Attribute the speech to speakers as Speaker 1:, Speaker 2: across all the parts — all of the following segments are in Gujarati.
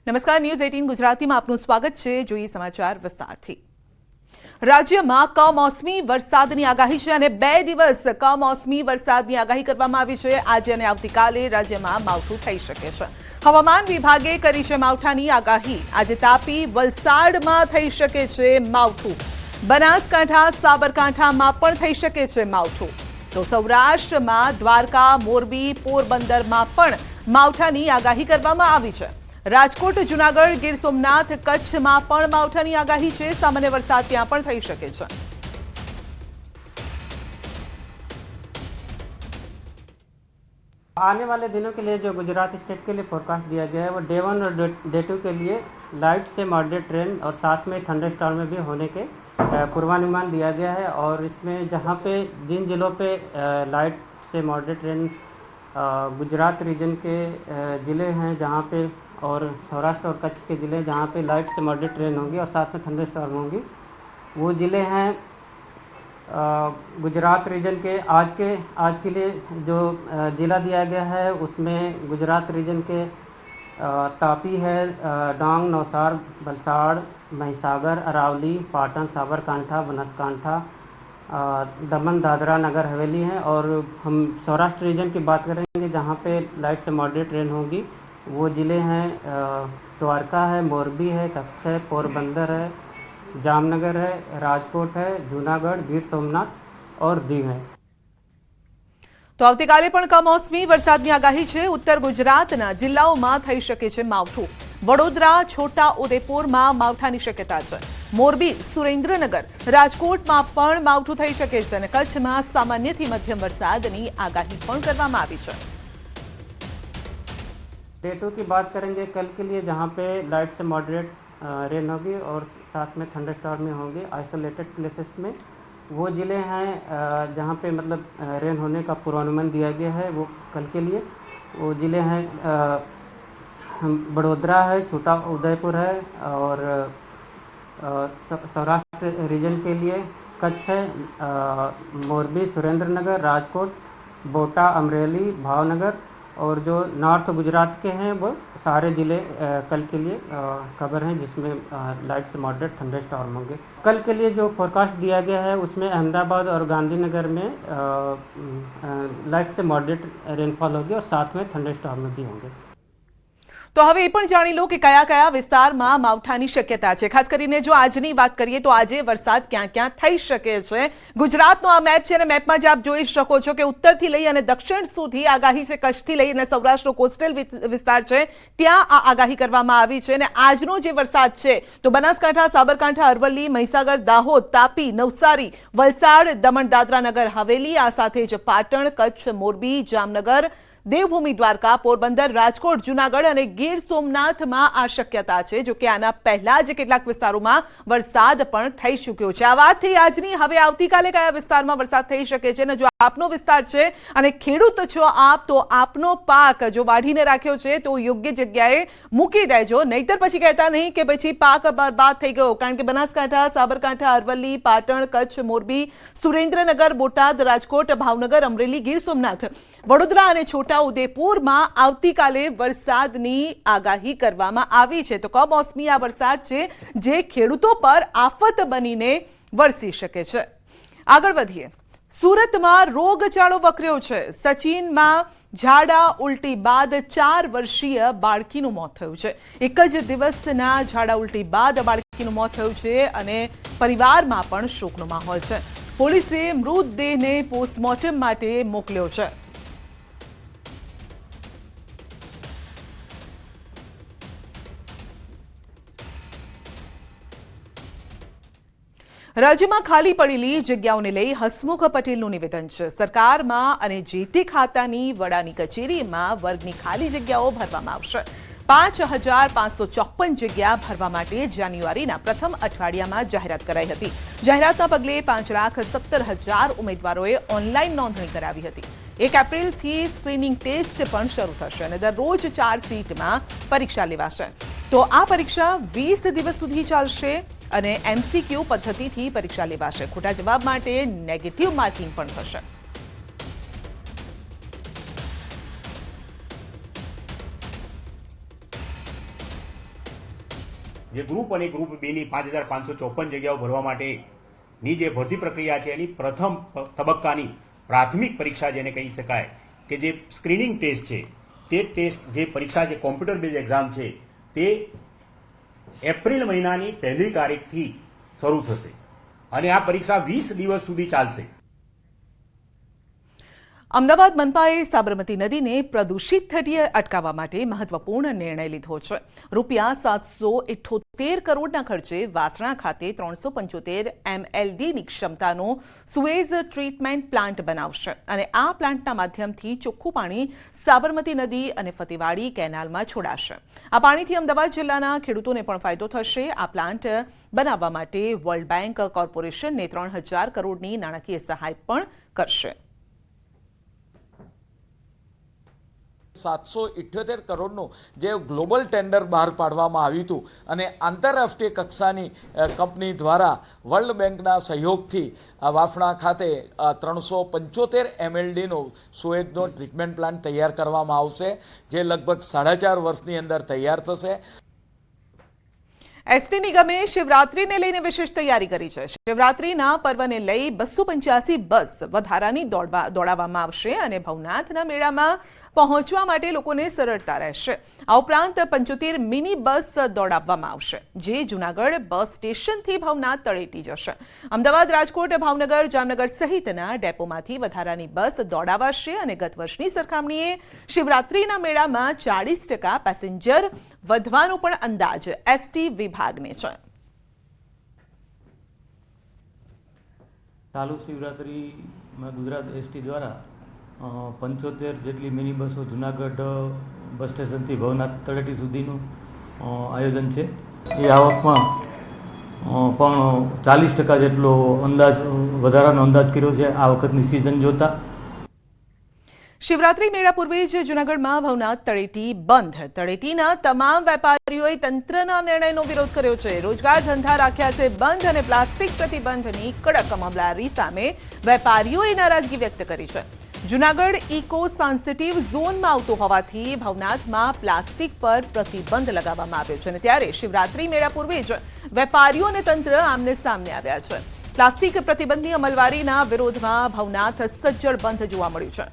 Speaker 1: નમસ્કાર, ન્યૂઝ 18 ગુજરાતીમાં આપનું સ્વાગત છે। જોઈએ સમાચાર વિસ્તારથી। રાજ્યમાં કમોસમી વરસાદની આગાહી છે અને 2 દિવસ કમોસમી વરસાદની આગાહી કરવામાં આવી છે। આજે અને આવતીકાલે રાજ્યમાં માવઠું થઈ શકે છે। હવામાન વિભાગે કરી છે માવઠાની આગાહી। આજે તાપી, વલસાડમાં થઈ શકે છે માવઠું। બનાસકાંઠા, સાબરકાંઠામાં પણ થઈ શકે છે માવઠું। તો સૌરાષ્ટ્રમાં દ્વારકા, મોરબી, પોરબંદરમાં પણ માવઠાની આગાહી કરવામાં આવી છે। રાજકોટ, જૂનાગઢ, ગીર સોમનાથ, કચ્છમાં પણ માવઠાની આગાહી છે। સામાન્ય વરસાદ ત્યાં પણ થઈ શકે છે।
Speaker 2: आने वाले दिनों के लिए जो गुजरात स्टेट के लिए फोरकास्ट दिया गया है वो डे 1 और डे 2 के लिए लाइट से मॉडरेट रेन और साथ में थंडरस्टॉर्म में भी होने के पूर्वानुमान दिया गया है। और इसमें जहाँ पे जिन जिलों पे लाइट से मॉडरेट रेन गुजरात रीजन के ज़िले हैं जहाँ पे, और सौराष्ट्र और कच्छ के ज़िले जहाँ पे लाइट से मॉडरेट रेन होंगी और साथ में थंडरस्टॉर्म होंगी, वो ज़िले हैं गुजरात रीजन के। आज के लिए जो ज़िला दिया गया है उसमें गुजरात रीजन के तापी है, डांग, नौसार, वलसाड़, महिसागर, अरावली, पाटन, साबरकांठा, बनासकांठा, दमन, दादरा, नगर हवेली हैं। और हम सौराष्ट्र रीजन की बात करेंगे जहाँ पे लाइट से मॉडरेट रेन होगी, वो ज़िले हैं द्वारका है, मोरबी है, कच्छ है, पोरबंदर है, जामनगर है, राजकोट है, जूनागढ़, गीर सोमनाथ और दीव है।
Speaker 1: तो આવતીકાલે પણ કમોસમી વરસાદની આગાહી છે। ઉત્તર ગુજરાતના જિલ્લાઓમાં થઈ શકે છે માવઠું। વડોદરા, છોટા ઉદેપુરમાં માવઠાની શક્યતા છે। મોરબી, સુરેન્દ્રનગર, રાજકોટમાં પણ માવઠું થઈ શકે છે અને કચ્છમાં સામાન્યથી મધ્યમ વરસાદની આગાહી પણ કરવામાં આવી છે।
Speaker 2: डे 2 की बात करेंगे कल के लिए, जहाँ पे लाइट से मॉडरेट रेन होगी और साथ में थंडरस्टॉर्म में होंगे आइसोलेटेड प्लेसेस में। वो ज़िले हैं जहाँ पे मतलब रेन होने का पूर्वानुमान दिया गया है वो कल के लिए। वो ज़िले हैं बड़ोदरा है, छोटा उदयपुर है, और सौराष्ट्र रीजन के लिए कच्छ है, मोरबी, सुरेंद्रनगर, राजकोट, बोटा, अमरेली, भावनगर, और जो नॉर्थ गुजरात के हैं वो सारे ज़िले कल के लिए खबर हैं जिसमें लाइट से मॉडरेट थंडरस्टॉर्म होंगे। कल के लिए जो फोरकास्ट दिया गया है उसमें अहमदाबाद और गांधीनगर में लाइट से मॉडरेट रेनफॉल होगी और साथ में थंडरस्टॉर्म भी होंगे।
Speaker 1: તો હવે એ પણ જાણી લો કે કયા કયા વિસ્તારમાં માવઠાની શક્યતા છે। ખાસ કરીને જો આજની વાત કરીએ તો આજે વરસાદ ક્યાં ક્યાં થઈ શકે છે। ગુજરાતનો આ મેપ છે અને મેપમાં જે આપ જોઈ શકો છો કે ઉત્તરથી લઈ અને દક્ષિણ સુધી આગાહી છે। કચ્છથી લઈ અને સૌરાષ્ટ્રનો કોસ્ટલ વિસ્તાર છે ત્યાં આ આગાહી કરવામાં આવી છે। અને આજનો જે વરસાદ છે તો બનાસકાંઠા, સાબરકાંઠા, અરવલ્લી, મહીસાગર, દાહોદ, તાપી, નવસારી, વલસાડ, દમણ, દાદરા, નગર હવેલી, આ સાથે જ પાટણ, કચ્છ, મોરબી, જામનગર, દેવભૂમિ, દ્વારકા, પોરબંદર, રાજકોટ, જૂનાગઢ અને ગીર સોમનાથમાં આ શક્યતા છે। જો કે આના પહેલા જ કેટલાક વિસ્તારોમાં વરસાદ પણ થઈ ચૂક્યો છે। આ વાત થઈ આજની। હવે આવતીકાલે કયા વિસ્તારમાં વરસાદ થઈ શકે છે અને જો આપનો વિસ્તાર છે અને ખેડૂત છો આપ તો આપનો પાક જો વાઢીને રાખ્યો છે તો યોગ્ય જગ્યાએ મૂકી દેજો, નહીતર પછી કહેતા નહીં કે પછી પાક બરબાદ થઈ ગયો। કારણ કે બનાસકાંઠા, સાબરકાંઠા, અરવલ્લી, પાટણ, કચ્છ, મોરબી, સુરેન્દ્રનગર, બોટાદ, રાજકોટ, ભાવનગર, અમરેલી, ગીર સોમનાથ, વડોદરા અને છોટા ઉદેપુરમાં આવતીકાલે વરસાદની આગાહી કરવામાં આવી છે। તો કમોસમી આ વરસાદ છે જે ખેડૂતો પર આફત બનીને વરસી શકે છે। આગળ વધીએ। સુરતમાં રોગચાળો વકર્યો છે। સચિનમાં ઝાડા ઉલટી બાદ 4 વર્ષીય બાળકીનું મોત થયું છે। એક જ દિવસના ઝાડા ઉલટી બાદ બાળકીનું મોત થયું છે અને પરિવારમાં પણ શોકનો માહોલ છે। પોલીસે મૃતદેહને પોસ્ટમોર્ટમ માટે મોકલ્યો છે। રાજ્યમાં ખાલી પડેલી જગ્યાઓને લઈ હસમુખ પટેલનું નિવેદન છે। સરકારમાં અને જે તે ખાતાની વડાની કચેરીમાં વર્ગની ખાલી જગ્યાઓ ભરવામાં આવશે। 5,554 જગ્યા ભરવા માટે જાન્યુઆરીના પ્રથમ અઠવાડિયામાં જાહેરાત કરાઈ હતી। જાહેરાતના પગલે 5,17,000 ઉમેદવારોએ ઓનલાઈન નોંધણી કરાવી હતી। 1 એપ્રિલથી સ્ક્રીનિંગ ટેસ્ટ પણ શરૂ થશે અને દરરોજ 4 સીટમાં પરીક્ષા લેવાશે। તો આ પરીક્ષા 20 દિવસ સુધી ચાલશે અને એમસીક્યુ પદ્ધતિથી પરીક્ષા લેવાશે। ખોટા જવાબ માટે નેગેટિવ માર્કિંગ પણ થશે।
Speaker 3: જે ગ્રુપ અને ગ્રુપ બેની 5554 જગ્યાઓ ભરવા માટેની જે ભરતી પ્રક્રિયા છે એની પ્રથમ તબક્કાની પ્રાથમિક પરીક્ષા જેને કહી શકાય કે જે સ્ક્રીનિંગ ટેસ્ટ છે તે ટેસ્ટ જે પરીક્ષા છે કોમ્પ્યુટર બેઝ એક્ઝામ છે તે એપ્રિલ મહિનાની 1લી તારીખથી શરૂ થશે અને આ પરીક્ષા 20 દિવસ સુધી ચાલશે।
Speaker 1: અમદાવાદ મનપાએ સાબરમતી નદીને પ્રદૂષિત થતી અટકાવવા માટે મહત્વપૂર્ણ નિર્ણય લીધો છે। રૂપિયા 778 કરોડના ખર્ચે વાસણા ખાતે 375 MLDની ક્ષમતાનો સુએઝ ટ્રીટમેન્ટ પ્લાન્ટ બનાવશે અને આ પ્લાન્ટના માધ્યમથી ચોખ્ખું પાણી સાબરમતી નદી અને ફતેવાડી કેનાલમાં છોડાશે। આ પાણીથી અમદાવાદ જિલ્લાના ખેડૂતોને પણ ફાયદો થશે। આ પ્લાન્ટ બનાવવા માટે વર્લ્ડ બેંક કોર્પોરેશનને 3000 કરોડની નાણાકીય સહાય પણ કરશે।
Speaker 4: 778 કરોડનું જે ગ્લોબલ ટેન્ડર બહાર પાડવામાં આવ્યું હતું અને આંતરરાષ્ટ્રીય કક્ષાની કંપની દ્વારા વર્લ્ડ બેંકના સહયોગથી આ વાફણા ખાતે 375 MLDનો સુએઝનો ટ્રીટમેન્ટ પ્લાન્ટ તૈયાર કરવામાં આવશે, જે લગભગ 4.5 વર્ષની અંદર તૈયાર થશે।
Speaker 1: એસટી નિગમે શિવરાત્રીને લઈને વિશેષ તૈયારી કરી છે। શિવરાત્રીના પર્વને લઈ 285 બસ વધારાની દોડાવવામાં આવશે અને ભવનાથના મેળામાં પહોંચવા માટે લોકોને સરળતા રહેશે। આ ઉપરાંત 75 મિની બસ દોડાવવામાં આવશે, જે જૂનાગઢ બસ સ્ટેશનથી ભવનાથ તળેટી જશે। અમદાવાદ, રાજકોટ, ભાવનગર, જામનગર સહિતના ડેપોમાંથી વધારાની બસ દોડાવાશે અને ગત વર્ષની સરખામણીએ શિવરાત્રીના મેળામાં 40% પેસેન્જર વધવાનો પણ અંદાજ એસટી વિભાગને છે।
Speaker 5: ચાલુ શિવરાત્રીમાં ગુજરાત એસટી દ્વારા 75 જેટલી મિની બસો જૂનાગઢ બસ સ્ટેશનથી ભવનાથ તળેટી સુધીનું આયોજન છે। એ આવકમાં પણ 40% જેટલો વધારાનો અંદાજ કર્યો છે આ વખતની સિઝન જોતા।
Speaker 1: શિવરાત્રી મેળા પૂર્વે જ જૂનાગઢમાં ભવનાથ તળેટી બંધ। તળેટીના તમામ વેપારીઓએ તંત્રના નિર્ણયનો વિરોધ કર્યો છે। રોજગાર ધંધા રાખ્યા છે બંધ અને પ્લાસ્ટિક પ્રતિબંધની કડક અમલવારી સામે વેપારીઓએ નારાજગી વ્યક્ત કરી છે। જૂનાગઢ ઇકો સેન્સિટિવ ઝોનમાં આવતું હોવાથી ભવનાથમાં પ્લાસ્ટિક પર પ્રતિબંધ લગાવવામાં આવ્યો છે અને ત્યારે શિવરાત્રી મેળા પૂર્વે જ વેપારીઓ અને તંત્ર આમને સામને આવ્યા છે। પ્લાસ્ટિક પ્રતિબંધની અમલવારીના વિરોધમાં ભવનાથ સજ્જડ બંધ જોવા મળ્યું છે।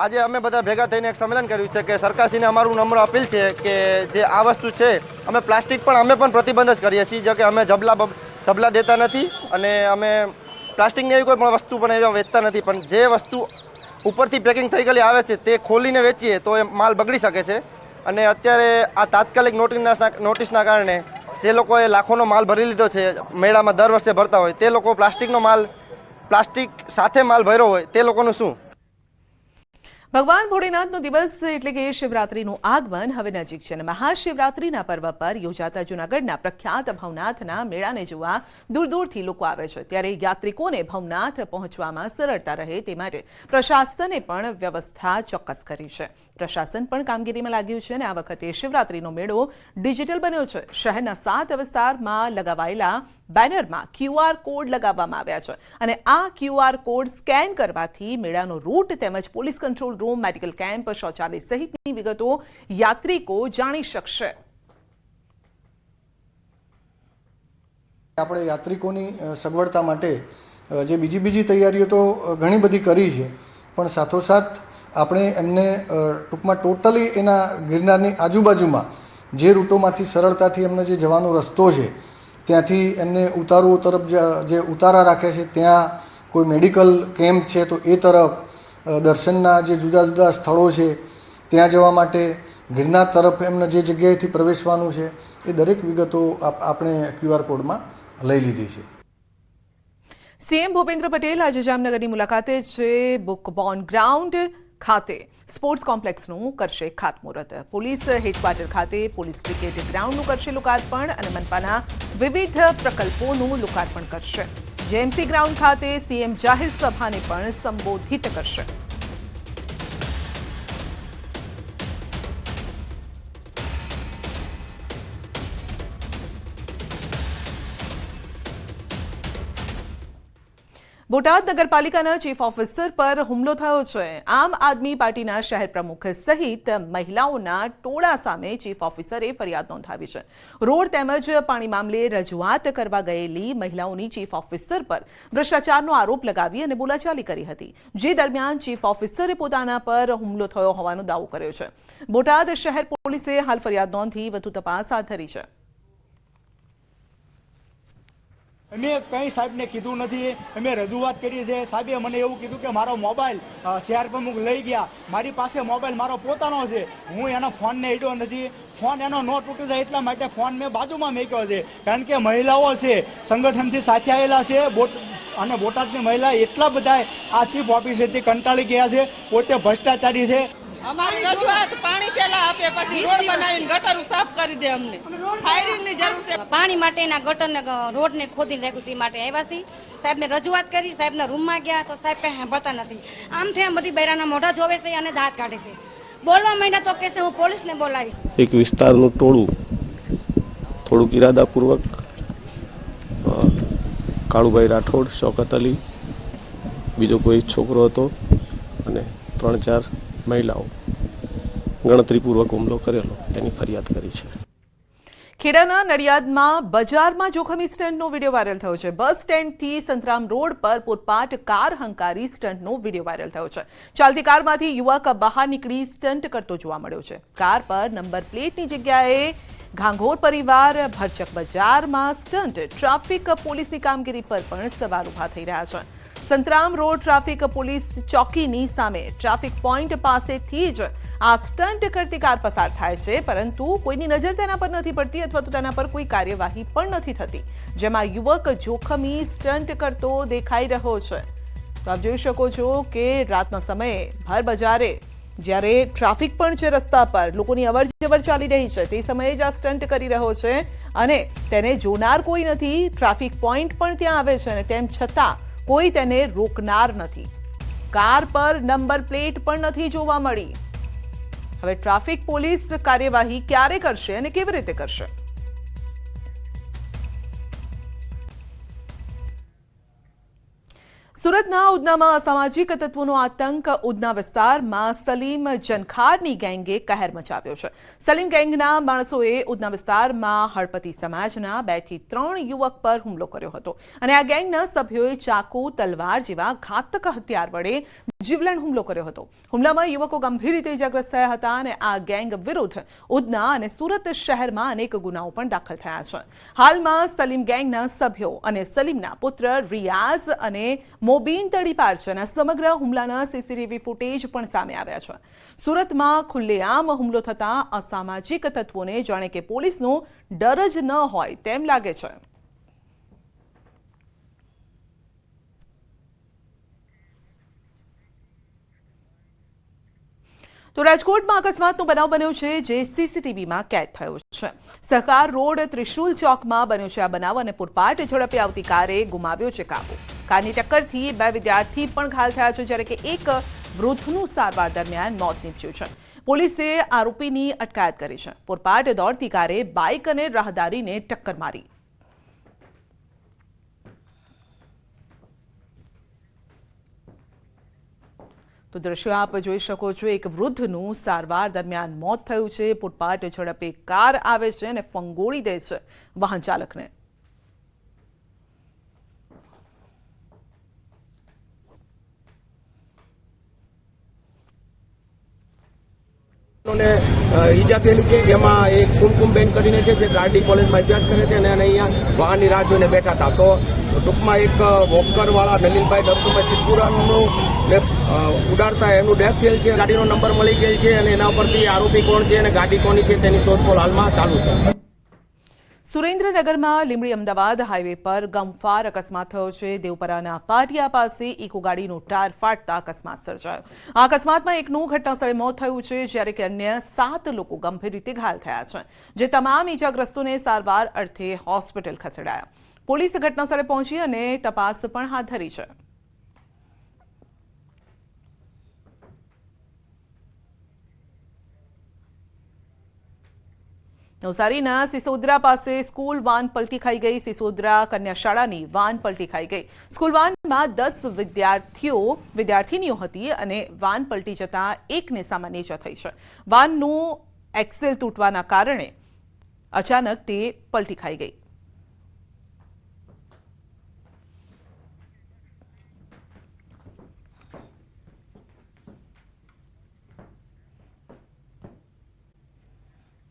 Speaker 6: આજે અમે બધા ભેગા થઈને એક સંમેલન કર્યું છે કે સરકારશ્રીને અમારું નમ્ર અપીલ છે કે જે આ વસ્તુ છે અમે પ્લાસ્ટિક પણ અમે પણ પ્રતિબંધ જ કરીએ છીએ, જો કે અમે જબલા દેતા નથી અને અમે પ્લાસ્ટિકની એવી કોઈ પણ વસ્તુ પણ એવી વેચતા નથી, પણ જે વસ્તુ ઉપરથી પેકિંગ થઈ ગયેલી આવે છે તે ખોલીને વેચીએ તો એ માલ બગડી શકે છે અને અત્યારે આ તાત્કાલિક નોટિસના કારણે જે લોકોએ લાખોનો માલ ભરી લીધો છે મેળામાં દર વર્ષે ભરતા હોય તે લોકો પ્લાસ્ટિક સાથે માલ ભર્યો હોય તે લોકોનું શું?
Speaker 1: ભગવાન ભોળેનાથનો દિવસ એટલે કે શિવરાત્રીનું આગમન હવે નજીક છે અને મહાશિવરાત્રીના પર્વ પર યોજાતા જૂનાગઢના પ્રખ્યાત ભવનાથના મેળાને જોવા દૂર દૂરથી લોકો આવે છે। ત્યારે યાત્રિકોને ભવનાથ પહોંચવામાં સરળતા રહે તે માટે પ્રશાસને પણ વ્યવસ્થા ચોક્કસ કરી છે। પ્રશાસન પણ કામગીરીમાં લાગ્યું છે અને આ વખતે શિવરાત્રીનો મેળો ડિજિટલ બન્યો છે। શહેરના 7 વિસ્તારમાં લગાવાયેલા બેનરમાં QR કોડ લગાવવામાં આવ્યા છે અને આ QR કોડ સ્કેન કરવાથી મેળાનો રૂટ તેમજ police control room, medical camp, શૌચાલય સહિતની વિગતો યાત્રિકો જાણી શકશે।
Speaker 7: આપણે યાત્રિકોની સગવડતા માટે જે બીજી તૈયારીઓ તો ઘણી બધી કરી છે, પણ સાથોસાથ આપણે એમને ટૂંકમાં ટોટલી એના ગિરનારની આજુબાજુમાં જે રૂટોમાંથી સરળતાથી એમને જે જવાનો રસ્તો છે ત્યાંથી એમને ઉતારો તરફ જે ઉતારા રાખે છે, ત્યાં કોઈ મેડિકલ કેમ્પ છે તો એ તરફ, દર્શનના જે જુદા જુદા સ્થળો છે ત્યાં જવા માટે, ગિરનાર તરફ એમને જે જગ્યાએથી પ્રવેશવાનું છે એ દરેક વિગતો આપણે QR કોડમાં લઈ લીધી છે।
Speaker 1: સીએમ ભૂપેન્દ્ર પટેલ આજે જામનગરની મુલાકાતે છે। બુકબોર્ન ગ્રાઉન્ડ ખાતે સ્પોર્ટ્સ કોમ્પ્લેક્સનું કરશે ખાતમુહૂર્ત। પોલીસ હેડક્વાર્ટર ખાતે પોલીસ ક્રિકેટ ગ્રાઉન્ડનું કરશે લોકાર્પણ અને મનપાના વિવિધ પ્રકલ્પોનું લોકાર્પણ કરશે। જેએમસી ગ્રાઉન્ડ ખાતે સીએમ જાહેર સભાને પણ સંબોધિત કરશે। બોટાદ નગરપાલિકાના ચીફ ઓફિસર પર હુમલો થયો છે. આમ આદમી પાર્ટીના શહેર પ્રમુખ સહિત મહિલાઓના ટોળા સામે ચીફ ઓફિસરે ફરિયાદ નોંધાવી છે. રોડ તેમજ પાણી મામલે રજૂઆત કરવા ગયેલી મહિલાઓની ચીફ ઓફિસર પર ભ્રષ્ટાચારનો આરોપ લગાવી અને બોલાચાલી કરી હતી. જે દરમિયાન ચીફ ઓફિસરે પોતાના પર હુમલો થયો હોવાનો દાવો કર્યો છે. બોટાદ શહેર પોલીસે હાલ ફરિયાદ નોંધી વધુ તપાસ હાથ ધરી છે.
Speaker 8: અમે કંઈ સાહેબને કીધું નથી. અમે રજૂઆત કરી છે. સાહેબે મને એવું કીધું કે મારો મોબાઈલ શહેર પ્રમુખ લઈ ગયા. મારી પાસે મોબાઈલ મારો પોતાનો છે. હું એના ફોનને ઈડ્યો નથી. ફોન એનો ન તૂટી જાય એટલા માટે ફોન મેં બાજુમાં મૂક્યો છે. કારણ કે મહિલાઓ છે સંગઠનથી સાથે આવેલા છે. અને બોટાદની મહિલા એટલા બધા આ ચીફ ઓફિસરથી કંટાળી ગયા છે. પોતે ભ્રષ્ટાચારી છે.
Speaker 9: અમારી રજૂઆત પાણી પેલા આપે પછી રોડ બનાવીને ગટર સાફ કરી દે. અમને ફાયરિંગની જરૂર છે.
Speaker 10: પાણી માટેના ગટરને રોડને ખોદીને રાખ્યું તે માટે આવ્યા છીએ. સાહેબને રજૂઆત કરી. સાહેબના રૂમમાં ગયા તો સાહેબ કંઈ સાંભળતા નથી. આમ થયા બધી બૈરાના મોઢા જોવે છે અને દાંત કાઢે છે. બોલવા માંડ્યા તો કહેશે હું પોલીસને બોલાવીશ.
Speaker 11: એક વિસ્તારનું ટોળું થોડુંક ઇરાદાપૂર્વક કાળુભાઈ રાઠોડ, શૌકત અલી, બીજો કોઈ છોકરો હતો અને 3-4 મહિલાઓ ગણતરીપૂર્વક હુમલો કરેલો એની ફરિયાદ કરી છે.
Speaker 1: ખેડાના નડિયાદમાં બજારમાં જોખમી સ્ટન્ટનો વિડીયો વાયરલ થયો છે. બસ સ્ટેન્ડથી સંતરામ રોડ પર પૂરપાટ કાર હંકારી સ્ટન્ટનો વિડીયો વાયરલ થયો છે. ચાલતી કારમાંથી યુવક બહાર નીકળી સ્ટન્ટ કરતો જોવા મળ્યો છે. કાર પર નંબર પ્લેટની જગ્યાએ ઘાંઘોર પરિવાર ભરચક બજારમાં સ્ટન્ટ. ટ્રાફિક પોલીસની કામગીરી પર પણ સવાલ ઉભા થઈ રહ્યા છે. સંતરામ રોડ ટ્રાફિક પોલીસ ચોકીની સામે ટ્રાફિક પોઈન્ટ પાસેથી જ આ સ્ટન્ટ કરતી કાર પસાર થાય છે, પરંતુ કોઈની નજર તેના પર નથી પડતી અથવા તો તેના પર કોઈ કાર્યવાહી પણ નથી થતી, જેમાં યુવક જોખમી સ્ટન્ટ કરતો દેખાઈ રહ્યો છે. તો આપ જોઈ શકો છો કે રાતના સમયે ભર બજારે જ્યારે ટ્રાફિક પણ છે રસ્તા પર, લોકોની અવર જવર ચાલી રહી છે, તે સમયે જ આ સ્ટન્ટ કરી રહ્યો છે અને તેને જોનાર કોઈ નથી. ટ્રાફિક પોઈન્ટ પણ ત્યાં આવે છે અને તેમ છતાં કોઈ તેને રોકનાર નથી. કાર પર નંબર પ્લેટ પણ નથી જોવા મળી. હવે ટ્રાફિક પોલીસ કાર્યવાહી ક્યારે કરશે અને કેવી રીતે કરશે? સુરતના ઉધનામાં અસામાજિક તત્વોનો આતંક. ઉધના વિસ્તારમાં સલીમ જનખારની ગેંગે કહેર મચાવ્યો છે. સલીમ ગેંગના માણસોએ ઉધના વિસ્તારમાં હળપતિ સમાજના 2 થી 3 યુવક પર હુમલો કર્યો હતો અને આ ગેંગના સભ્યોએ ચાકુ, તલવાર જેવા ઘાતક હથિયાર વડે જીવલેણ હુમલો કર્યો હતો. હુમલામાં યુવકો ગંભીર રીતે ઇજાગ્રસ્ત થયા હતા અને આ ગેંગ વિરુદ્ધ ઉધના અને સુરત શહેરમાં અનેક ગુનાઓ પણ દાખલ થયા છે. હાલમાં સલીમ ગેંગના સભ્યો અને સલીમના પુત્ર રિયાઝ અને મોબીન તડીપાર છે અને સમગ્ર હુમલાના સીસીટીવી ફૂટેજ પણ સામે આવ્યા છે. સુરતમાં ખુલ્લેઆમ હુમલો થતા અસામાજિક તત્વોને જાણે કે પોલીસનો ડર જ ન હોય તેમ લાગે છે. તો રાજકોટમાં અકસ્માતનો બનાવ બન્યો છે જે સીસીટીવીમાં કેદ થયો છે. સહકાર રોડ ત્રિશુલ ચોકમાં બન્યો છે આ બનાવ અને પૂરપાટ ઝડપે આવતી કારે ગુમાવ્યો છે કાબુ. કારની ટક્કરથી 2 વિદ્યાર્થી પણ ઘાયલ થયા છે, જ્યારે કે એક વૃદ્ધનું સારવાર દરમિયાન મોત નીપજ્યું છે. પોલીસે આરોપીની અટકાયત કરી છે. પૂરપાટ દોડતી કારે બાઇક અને રાહદારીને ટક્કર મારી. તો દ્રશ્યો આપ જોઈ શકો છો. એક વૃદ્ધનું સારવાર દરમિયાન મોત થયું છે. પૂરપાટ ઝડપે કાર આવે છે અને ફંગોળી દે છે વાહન ચાલકને.
Speaker 12: ઈજા થયેલી છે, જેમાં એક કુમકુમબેન કરીને છે જે ગાર્ડી કોલેજમાં અભ્યાસ કરે છે અને અહીંયા વાહનની રાહ જોઈને બેઠા હતા. તો ટૂંકમાં એક વોકરવાળા નલિનભાઈ ડબુભાઈ સિદ્ધપુરાનું ઉડાડતા એનું ડેથ થયેલ છે. ગાડીનો નંબર મળી ગયેલ છે અને એના ઉપરથી આરોપી કોણ છે અને ગાડી કોની છે તેની શોધખોળ હાલમાં ચાલુ છે.
Speaker 1: સુરેન્દ્રનગરમાં લીંબડી અમદાવાદ હાઈવે પર ગમફાર અકસ્માત થયો છે. દેવપરાના પાટિયા પાસે ઇકો ગાડીનું ટાયર ફાટતા અકસ્માત સર્જાયો. આ અકસ્માતમાં એકનું ઘટનાસ્થળે મોત થયું છે, જ્યારે કે અન્ય 7 લોકો ગંભીર રીતે ઘાયલ થયા છે, જે તમામ ઇજાગ્રસ્તોને સારવાર અર્થે હોસ્પિટલ ખસેડાયા. પોલીસે ઘટનાસ્થળે પહોંચી અને તપાસ પણ હાથ ધરી છે. નવસારીના સિસોદરા પાસે સ્કૂલ વાન પલટી ખાઈ ગઈ. સિસોદરા કન્યા શાળાની વાન પલટી ખાઈ ગઈ. સ્કૂલ વાનમાં 10 વિદ્યાર્થીનીઓ હતી અને વાન પલટી જતા એકને સામાન્ય ઈજા થઈ છે. વાનનું એક્સેલ તૂટવાના કારણે અચાનક તે પલટી ખાઈ ગઈ.